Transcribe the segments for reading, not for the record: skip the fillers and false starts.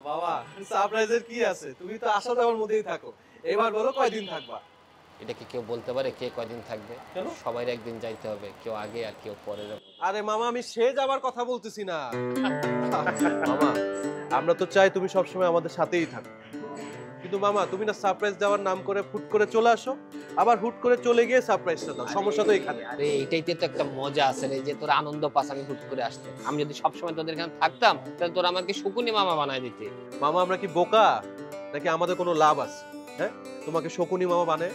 বাবা সারপ্রাইজের কি আছে? তুমি তো আসা যাওয়ার মধ্যেই থাকো। এবার বলো কয়দিন থাকবা? এটা কি কেউ বলতে পারে কে কয়দিন থাকবে? কেন? সবাই একদিন যাইতে হবে, কেউ আগে আর কেউ পরে যাবে। আরে মামা আমি সে যাবার কথা বলতেছি না। মামা আমরা তো চাই তুমি সবসময় আমাদের সাথেই থাকো। কিন্তু মামা তুমি না সারপ্রাইজ দেওয়ার নাম করে হুট করে চলে আসো, আবার হুট করে চলে গিয়ে সারপ্রাইজটা দাও। সমস্যা তো এখানে। আরে এইটাইতে তো একটা মজা আছে রে, যে তোরা আনন্দ পাস আমি হুট করে আসতে। আমি যদি সবসময় তোদের এখানে থাকতাম তাহলে তোরা আমাকে শকুনি মামা বানায় দিতে। মামা আমরা কি বোকা নাকি আমাদের কোনো লাভ আছে? হ্যাঁ, তোমাকে শকুনি মামা বানায়?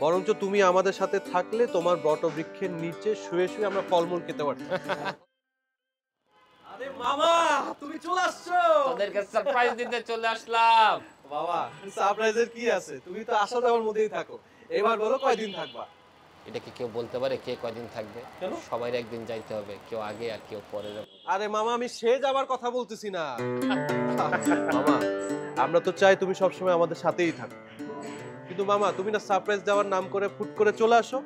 বরঞ্চ তুমি আমাদের সাথে থাকলে তোমার বটবৃক্ষের নিচে শুয়ে শুয়ে আমরা ফলমূল খেতে পারতাম। আরে মামা তুমি চলে আসছো। তোদেরকে সারপ্রাইজ দিতে চলে আসলাম। বাবা সারপ্রাইজের কি আছে? তুমি তো আসা যাওয়ার মধ্যেই থাকো। এবার বলো কয়দিন থাকবা? এটা কি কেউ বলতে পারে কে কয়দিন থাকবে? কেন? সবাই একদিন যাইতে হবে, কেউ আগে আর কেউ পরে যাবে। আরে মামা আমি সে যাবার কথা বলতেছি না। মামা আমরা তো চাই তুমি সবসময় আমাদের সাথেই থাকো। কিন্তু মামা তুমি না সারপ্রাইজ দেওয়ার নাম করে হুট করে চলে আসো,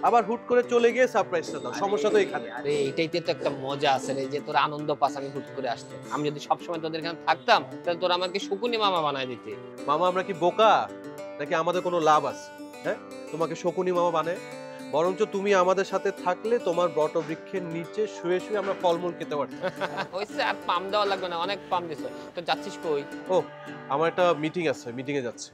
আবার হুট করে চলে গিয়ে সারপ্রাইজটা দাও। সমস্যা তো এখানে। আরে এইটাইতে তো একটা মজা আছে রে, যে তোরা আনন্দ পাস আমি হুট করে আসতে। আমি যদি সবসময় তোদের এখানে থাকতাম তাহলে তোরা আমাকে শকুনি মামা বানায় দিতে। মামা আমরা কি বোকা নাকি আমাদের কোনো লাভ আছে? হ্যাঁ, তোমাকে শকুনি মামা বানায়? বরঞ্চ তুমি আমাদের সাথে থাকলে তোমার বটবৃক্ষের নিচে শুয়ে শুয়ে আমরা ফলমূল খেতে পারতাম। হইছে, আর পাম দেওয়া লাগবে না, অনেক পাম দিছো। তো যাচ্ছিস কই? ও আমার একটা মিটিং আছে, মিটিং এ যাচ্ছি।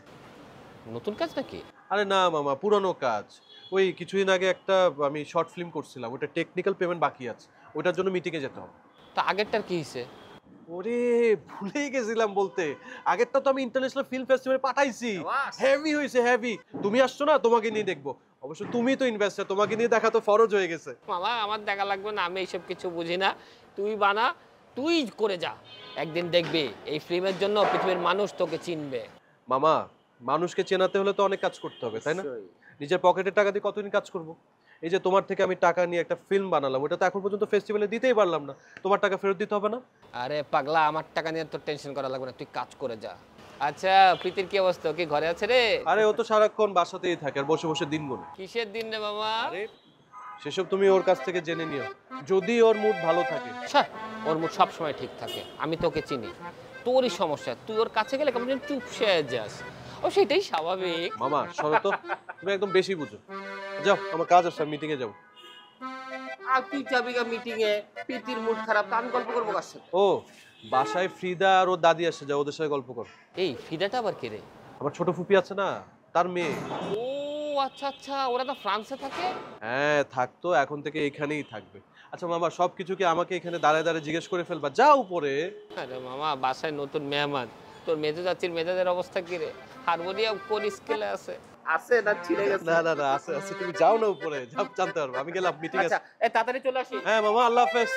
নতুন কাজ নাকি? আরে না মামা পুরানো কাজ। ওই কিছুদিন আগে একটা আমি শর্ট ফিল্ম করছিলাম, ওটা টেকনিক্যাল পেমেন্ট বাকি আছে, ওটার জন্য মিটিং এ যেতে হবে। তা আগেরটার কি হইছে? ওরে ভুলেই গেছিলাম বলতে, আগেরটা তো আমি ইন্টারন্যাশনাল ফিল্ম ফেস্টিভ্যালে পাঠাইছি। বাস। হেভি হয়েছে হেভি। তুমি আসছো না, তোমাকে নিয়ে দেখবো। অবশ্য তুমি তো ইনভেস্টর, তোমাকে নিয়ে দেখা তো ফরজ হয়ে গেছে। মামা আমার দেখা লাগবে না, আমি এইসব কিছু বুঝি না। তুই বানা, তুই করে যা। একদিন দেখবি এই ফিল্মের জন্য পৃথিবীর মানুষ তোকে চিনবে। মামা মানুষকে চেনাতে হলে তো অনেক কাজ করতে হবে তাই না? নিজের পকেটের টাকা দিয়ে কতদিন কাজ করব? এই যে তোমার থেকে আমি টাকা নিয়ে একটা ফিল্ম বানালাম, ওটা তো এখন পর্যন্ত ফেস্টিভ্যালে দিতেই পারলাম না। তোমার টাকা ফেরত দিতে হবে না? আরে পাগলা, আমার টাকা নিয়ে তোর টেনশন করা লাগবে না, তুই কাজ করে যা। আচ্ছা, প্রীতির কি অবস্থা? ও কি ঘরে আছে রে? আরে ও তো সারাক্ষণ বাসাতেই থাকে আর বসে বসে দিন গুনে। কিসের দিন রে মামা? আরে সেসব তুমি ওর কাছ থেকে জেনে নিও, যদি ওর মুড ভালো থাকে। ছ্যাঃ, ওর মুড সবসময় ঠিক থাকে, আমি তোকে চিনি। তোরই সমস্যা, তুই ওর কাছে গেলে কেমন যেন চুপসে যাস। ও সেটাই স্বাভাবিক। মামা শোনো তো, তুমি একদম বেশি বুঝো। যাও আমার কাজ আছে, মিটিং এ যাবো। আর তুই যাবি গা মিটিং এ? প্রীতির মুড খারাপ, তা আমি গল্প করবো কার সাথে? ও বাসায় ফ্রিদা আর ওর দাদি আসে, যাও ওদের সাথে গল্প কর। এই ফিদাটা আবার কে রে? আমার ছোট ফুপি আছে না, তার মেয়ে। ও আচ্ছা আচ্ছা, ওরা তো ফ্রান্সে থাকে। হ্যাঁ থাকতো, এখন থেকে এখানেই থাকবে। আচ্ছা মামা সবকিছু কি আমাকে এখানে দাঁড়ায় দাঁড়ায় জিজ্ঞেস করে ফেলবা? যাও উপরে। আরে মামা, বাসায় নতুন মেহমান, তোর মেজো চাচির মেজাজের অবস্থা কি রে? হারমোনিয়াম কোন স্কেলে আছে? আছে না ছিঁড়ে গেছে? না না না আছে আছে, তুমি যাও না উপরে, জানতে পারবো। আমি গেলাম, মিটিং আছে। আচ্ছা, এ তাড়াতাড়ি চলে আসি। হ্যাঁ মামা, আল্লাহ হাফেজ।